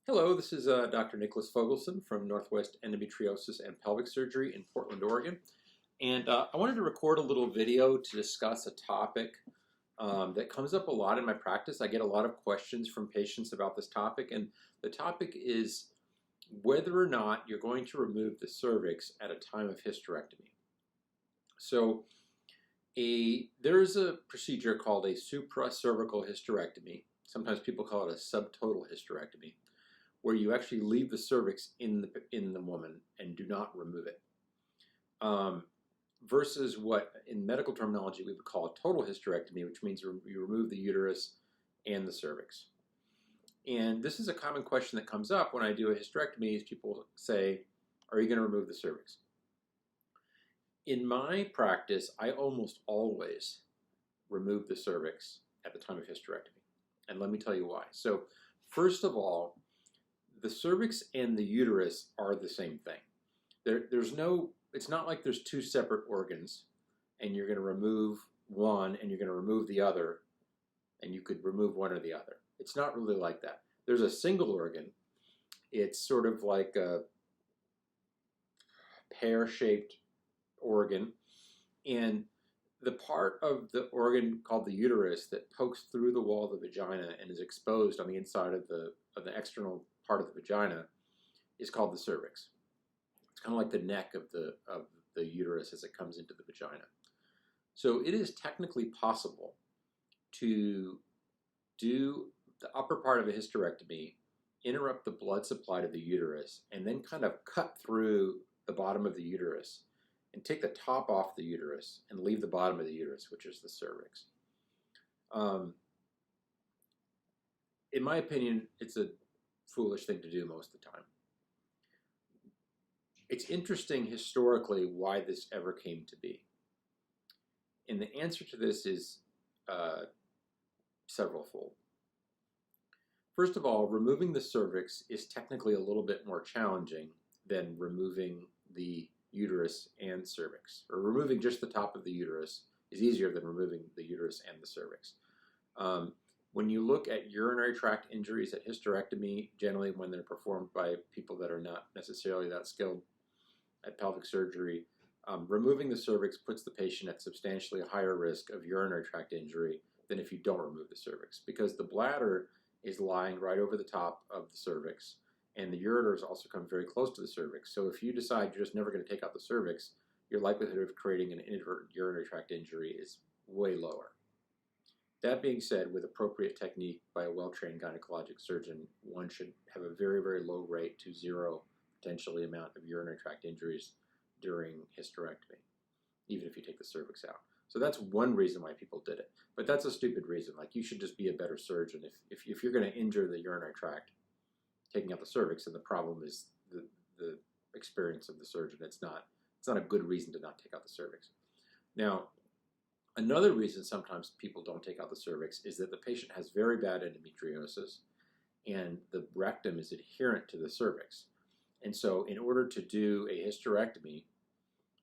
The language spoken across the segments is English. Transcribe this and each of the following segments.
Hello, this is Dr. Nicholas Fogelson from Northwest Endometriosis and Pelvic Surgery in Portland, Oregon. And I wanted to record a little video to discuss a topic that comes up a lot in my practice. I get a lot of questions from patients about this topic, and the topic is whether or not you're going to remove the cervix at a time of hysterectomy. So there's a procedure called a supracervical hysterectomy. Sometimes people call it a subtotal hysterectomy, where you actually leave the cervix in the woman and do not remove it, versus what in medical terminology we would call a total hysterectomy, which means you remove the uterus and the cervix. And this is a common question that comes up when I do a hysterectomy. Is people say, "Are you going to remove the cervix?" In my practice, I almost always remove the cervix at the time of hysterectomy, and let me tell you why. So, first of all, the cervix and the uterus are the same thing. It's not like there's two separate organs and you're going to remove one and you're going to remove the other, and you could remove one or the other. It's not really like that. There's a single organ. It's sort of like a pear-shaped organ, and the part of the organ called the uterus that pokes through the wall of the vagina and is exposed on the inside of the external part of the vagina is called the cervix. It's kind of like the neck of the uterus as it comes into the vagina. So it is technically possible to do the upper part of a hysterectomy, interrupt the blood supply to the uterus, and then kind of cut through the bottom of the uterus and take the top off the uterus and leave the bottom of the uterus, which is the cervix. In my opinion, it's a foolish thing to do most of the time. It's interesting historically why this ever came to be. And the answer to this is severalfold. First of all, removing the cervix is technically a little bit more challenging than removing the uterus and cervix. Or removing just the top of the uterus is easier than removing the uterus and the cervix. When you look at urinary tract injuries at hysterectomy, generally when they're performed by people that are not necessarily that skilled at pelvic surgery, removing the cervix puts the patient at substantially higher risk of urinary tract injury than if you don't remove the cervix, because the bladder is lying right over the top of the cervix, and the ureters also come very close to the cervix. So if you decide you're just never going to take out the cervix, your likelihood of creating an inadvertent urinary tract injury is way lower. That being said, with appropriate technique by a well-trained gynecologic surgeon, one should have a very, very low rate to zero potentially amount of urinary tract injuries during hysterectomy, even if you take the cervix out. So that's one reason why people did it. But that's a stupid reason. Like, you should just be a better surgeon. If you're going to injure the urinary tract, taking out the cervix, and the problem is the experience of the surgeon. It's not a good reason to not take out the cervix. Now, another reason sometimes people don't take out the cervix is that the patient has very bad endometriosis and the rectum is adherent to the cervix. And so in order to do a hysterectomy,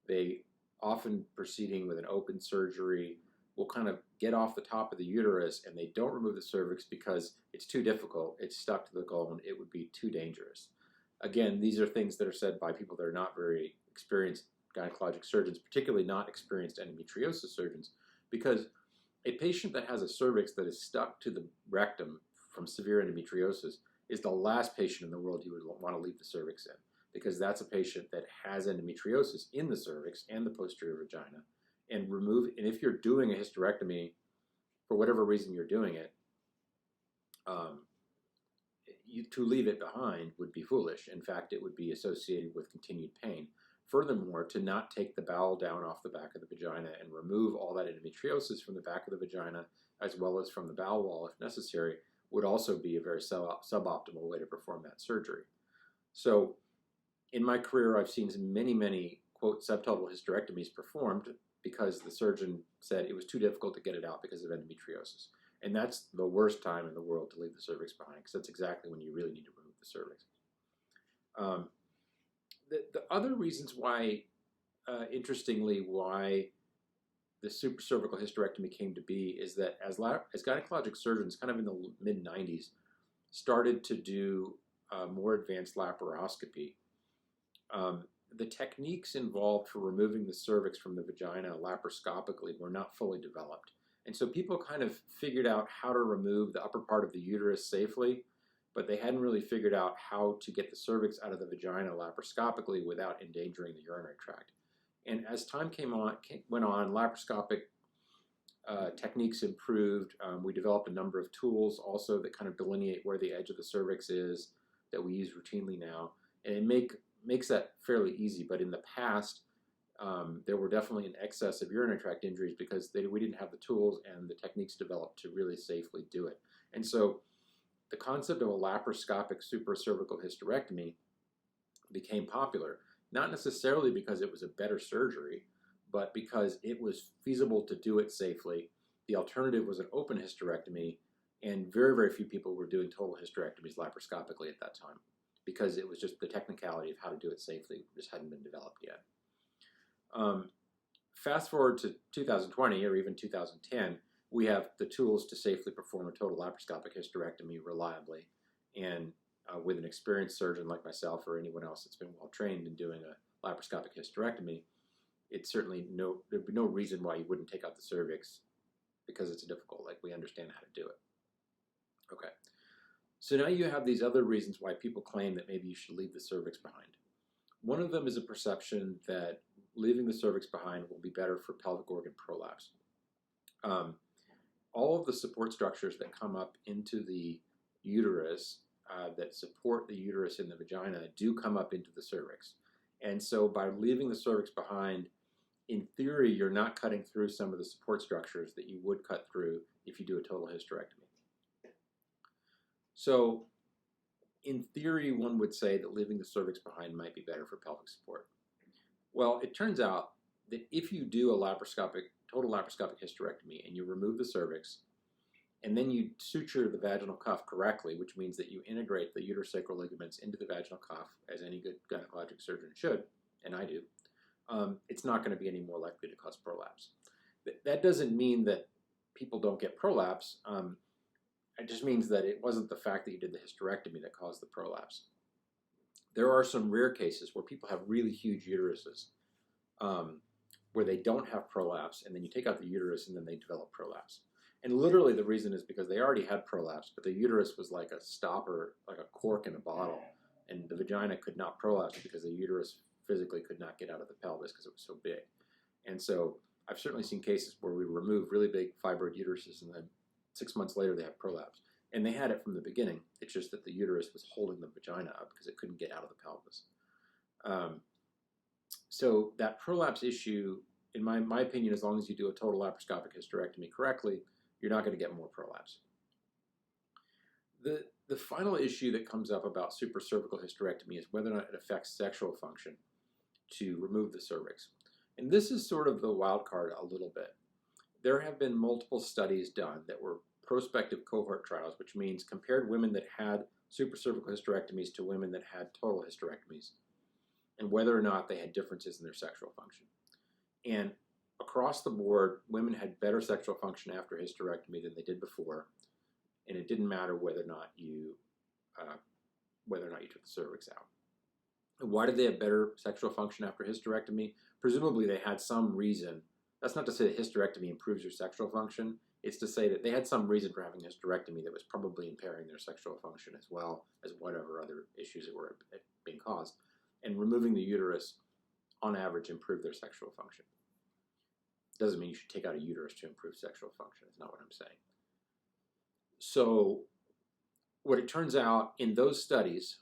they often proceeding with an open surgery will kind of get off the top of the uterus, and they don't remove the cervix because it's too difficult. It's stuck to the colon. It would be too dangerous. Again, these are things that are said by people that are not very experienced gynecologic surgeons, particularly not experienced endometriosis surgeons, because a patient that has a cervix that is stuck to the rectum from severe endometriosis is the last patient in the world you would want to leave the cervix in, because that's a patient that has endometriosis in the cervix and the posterior vagina. And if you're doing a hysterectomy, for whatever reason you're doing it, to leave it behind would be foolish. In fact, it would be associated with continued pain. Furthermore, to not take the bowel down off the back of the vagina and remove all that endometriosis from the back of the vagina, as well as from the bowel wall if necessary, would also be a very suboptimal way to perform that surgery. So in my career, I've seen many, many, quote, subtotal hysterectomies performed because the surgeon said it was too difficult to get it out because of endometriosis. And that's the worst time in the world to leave the cervix behind, because that's exactly when you really need to remove the cervix. The other reasons why, interestingly, why the supracervical hysterectomy came to be is that as gynecologic surgeons, kind of in the mid-90s, started to do more advanced laparoscopy, the techniques involved for removing the cervix from the vagina laparoscopically were not fully developed. And so people kind of figured out how to remove the upper part of the uterus safely, but they hadn't really figured out how to get the cervix out of the vagina laparoscopically without endangering the urinary tract. And as time went on, laparoscopic techniques improved. We developed a number of tools also that kind of delineate where the edge of the cervix is that we use routinely now. And it makes that fairly easy, but in the past, there were definitely an excess of urinary tract injuries because we didn't have the tools and the techniques developed to really safely do it. And so the concept of a laparoscopic supracervical hysterectomy became popular, not necessarily because it was a better surgery, but because it was feasible to do it safely. The alternative was an open hysterectomy, and very, very few people were doing total hysterectomies laparoscopically at that time, because it was just the technicality of how to do it safely just hadn't been developed yet. Fast forward to 2020 or even 2010, we have the tools to safely perform a total laparoscopic hysterectomy reliably, and with an experienced surgeon like myself or anyone else that's been well trained in doing a laparoscopic hysterectomy, it's certainly there'd be no reason why you wouldn't take out the cervix because it's difficult. Like, we understand how to do it. Okay. So now you have these other reasons why people claim that maybe you should leave the cervix behind. One of them is a perception that leaving the cervix behind will be better for pelvic organ prolapse. All of the support structures that come up into the uterus that support the uterus in the vagina do come up into the cervix. And so by leaving the cervix behind, in theory, you're not cutting through some of the support structures that you would cut through if you do a total hysterectomy. So in theory, one would say that leaving the cervix behind might be better for pelvic support. Well, it turns out that if you do a total laparoscopic hysterectomy and you remove the cervix, and then you suture the vaginal cuff correctly, which means that you integrate the uterosacral ligaments into the vaginal cuff, as any good gynecologic surgeon should, and I do, it's not going to be any more likely to cause prolapse. That doesn't mean that people don't get prolapse. It just means that it wasn't the fact that you did the hysterectomy that caused the prolapse. There are some rare cases where people have really huge uteruses where they don't have prolapse, and then you take out the uterus and then they develop prolapse. And literally the reason is because they already had prolapse, but the uterus was like a stopper, like a cork in a bottle, and the vagina could not prolapse because the uterus physically could not get out of the pelvis because it was so big. And so I've certainly seen cases where we remove really big fibroid uteruses and then 6 months later they have prolapse. And they had it from the beginning. It's just that the uterus was holding the vagina up because it couldn't get out of the pelvis. So that prolapse issue, in my opinion, as long as you do a total laparoscopic hysterectomy correctly, you're not going to get more prolapse. The final issue that comes up about supracervical hysterectomy is whether or not it affects sexual function to remove the cervix. And this is sort of the wild card a little bit. There have been multiple studies done that were prospective cohort trials, which means compared women that had supracervical hysterectomies to women that had total hysterectomies, and whether or not they had differences in their sexual function. And across the board, women had better sexual function after hysterectomy than they did before, and it didn't matter whether or not you took the cervix out. And why did they have better sexual function after hysterectomy? Presumably they had some reason. That's not to say that hysterectomy improves your sexual function. It's to say that they had some reason for having hysterectomy that was probably impairing their sexual function as well as whatever other issues that were being caused. And removing the uterus, on average, improved their sexual function. Doesn't mean you should take out a uterus to improve sexual function. That's not what I'm saying. So what it turns out in those studies,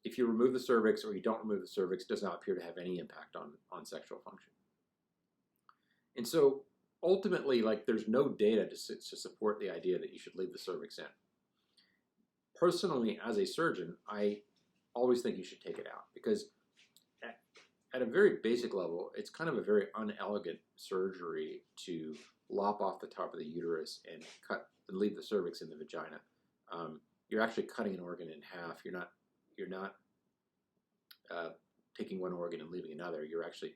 if you remove the cervix or you don't remove the cervix, does not appear to have any impact on sexual function. And so ultimately, like, there's no data to support the idea that you should leave the cervix in. Personally, as a surgeon, I always think you should take it out because at a very basic level, it's kind of a very unelegant surgery to lop off the top of the uterus and leave the cervix in the vagina. You're actually cutting an organ in half. You're not taking one organ and leaving another. You're actually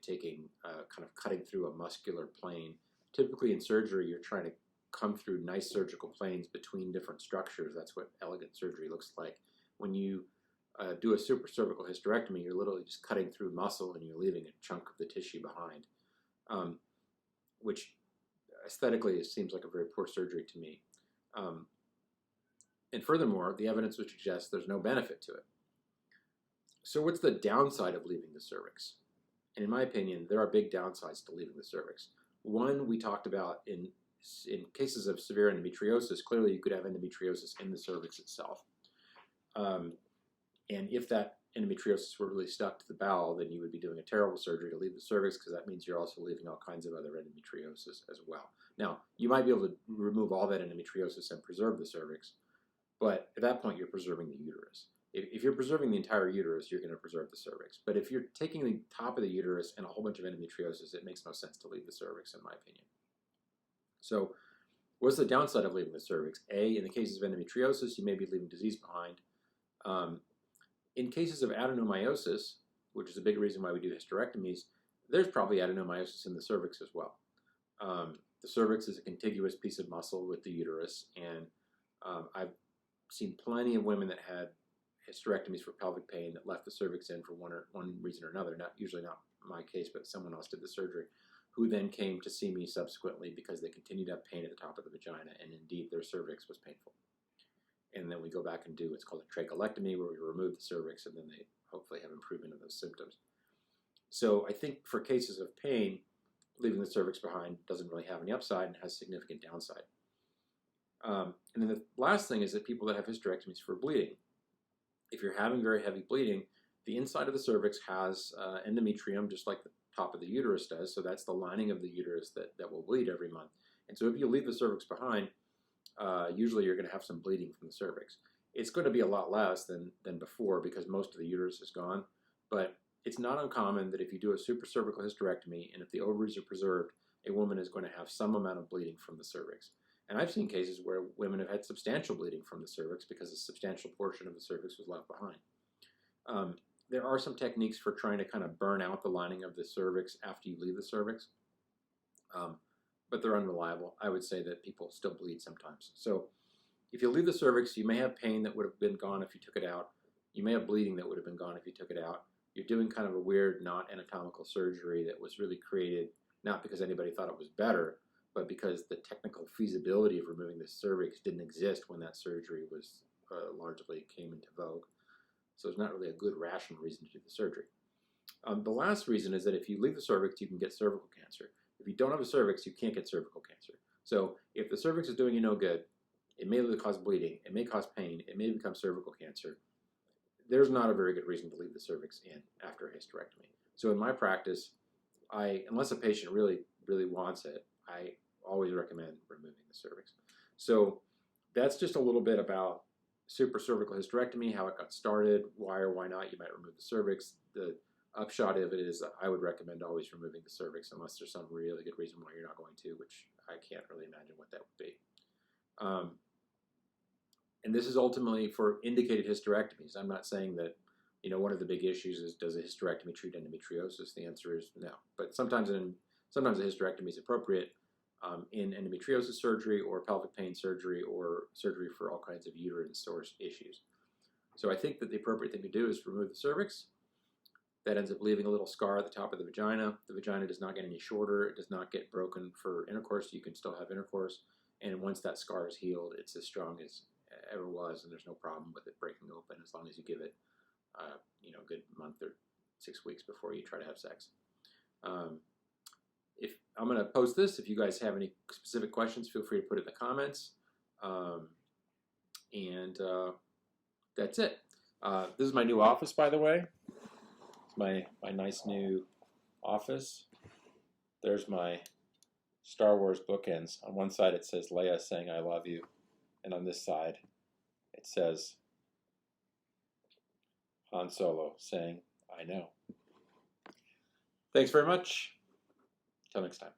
kind of cutting through a muscular plane. Typically in surgery, you're trying to come through nice surgical planes between different structures. That's what elegant surgery looks like. When you do a supracervical hysterectomy, you're literally just cutting through muscle and you're leaving a chunk of the tissue behind, which aesthetically seems like a very poor surgery to me. And furthermore, the evidence would suggest there's no benefit to it. So what's the downside of leaving the cervix? And in my opinion, there are big downsides to leaving the cervix. One, we talked about in cases of severe endometriosis, clearly you could have endometriosis in the cervix itself. And if that endometriosis were really stuck to the bowel, then you would be doing a terrible surgery to leave the cervix, because that means you're also leaving all kinds of other endometriosis as well. Now, you might be able to remove all that endometriosis and preserve the cervix, but at that point you're preserving the uterus. If you're preserving the entire uterus, you're going to preserve the cervix. But if you're taking the top of the uterus and a whole bunch of endometriosis, it makes no sense to leave the cervix, in my opinion. So what's the downside of leaving the cervix? A, in the cases of endometriosis, you may be leaving disease behind. In cases of adenomyosis, which is a big reason why we do hysterectomies, there's probably adenomyosis in the cervix as well. The cervix is a contiguous piece of muscle with the uterus, and I've seen plenty of women that had hysterectomies for pelvic pain that left the cervix in for one reason or another, usually not my case, but someone else did the surgery, who then came to see me subsequently because they continued to have pain at the top of the vagina, and indeed their cervix was painful. And then we go back and do what's called a trachelectomy, where we remove the cervix, and then they hopefully have improvement of those symptoms. So I think for cases of pain, leaving the cervix behind doesn't really have any upside and has significant downside. And then the last thing is that people that have hysterectomies for bleeding, if you're having very heavy bleeding, the inside of the cervix has endometrium, just like the top of the uterus does. So that's the lining of the uterus that will bleed every month. And so if you leave the cervix behind, usually you're going to have some bleeding from the cervix. It's going to be a lot less than before because most of the uterus is gone, but it's not uncommon that if you do a supracervical hysterectomy and if the ovaries are preserved, a woman is going to have some amount of bleeding from the cervix. And I've seen cases where women have had substantial bleeding from the cervix because a substantial portion of the cervix was left behind. There are some techniques for trying to kind of burn out the lining of the cervix after you leave the cervix, but they're unreliable. I would say that people still bleed sometimes. So if you leave the cervix, you may have pain that would have been gone if you took it out. You may have bleeding that would have been gone if you took it out. You're doing kind of a weird, not anatomical surgery that was really created not because anybody thought it was better, but because the technical feasibility of removing the cervix didn't exist when that surgery was largely came into vogue. So it's not really a good rational reason to do the surgery. The last reason is that if you leave the cervix, you can get cervical cancer. If you don't have a cervix, you can't get cervical cancer. So if the cervix is doing you no good, it may cause bleeding, it may cause pain, it may become cervical cancer. There's not a very good reason to leave the cervix in after a hysterectomy. So in my practice, unless a patient really, really wants it, I always recommend removing the cervix. So that's just a little bit about supracervical hysterectomy, how it got started, why or why not you might remove the cervix. The upshot of it is I would recommend always removing the cervix unless there's some really good reason why you're not going to, which I can't really imagine what that would be. And this is ultimately for indicated hysterectomies. I'm not saying that, one of the big issues is, does a hysterectomy treat endometriosis? The answer is no. But sometimes a hysterectomy is appropriate in endometriosis surgery or pelvic pain surgery or surgery for all kinds of uterine source issues. So I think that the appropriate thing to do is remove the cervix. That ends up leaving a little scar at the top of the vagina. The vagina does not get any shorter. It does not get broken for intercourse. You can still have intercourse. And once that scar is healed, it's as strong as ever was, and there's no problem with it breaking open as long as you give it a good month or 6 weeks before you try to have sex. If I'm going to post this, if you guys have any specific questions, feel free to put it in the comments. That's it. This is my new office, by the way. It's my nice new office. There's my Star Wars bookends. On one side it says Leia saying I love you, and on this side it says Han Solo saying I know. Thanks very much. Till next time.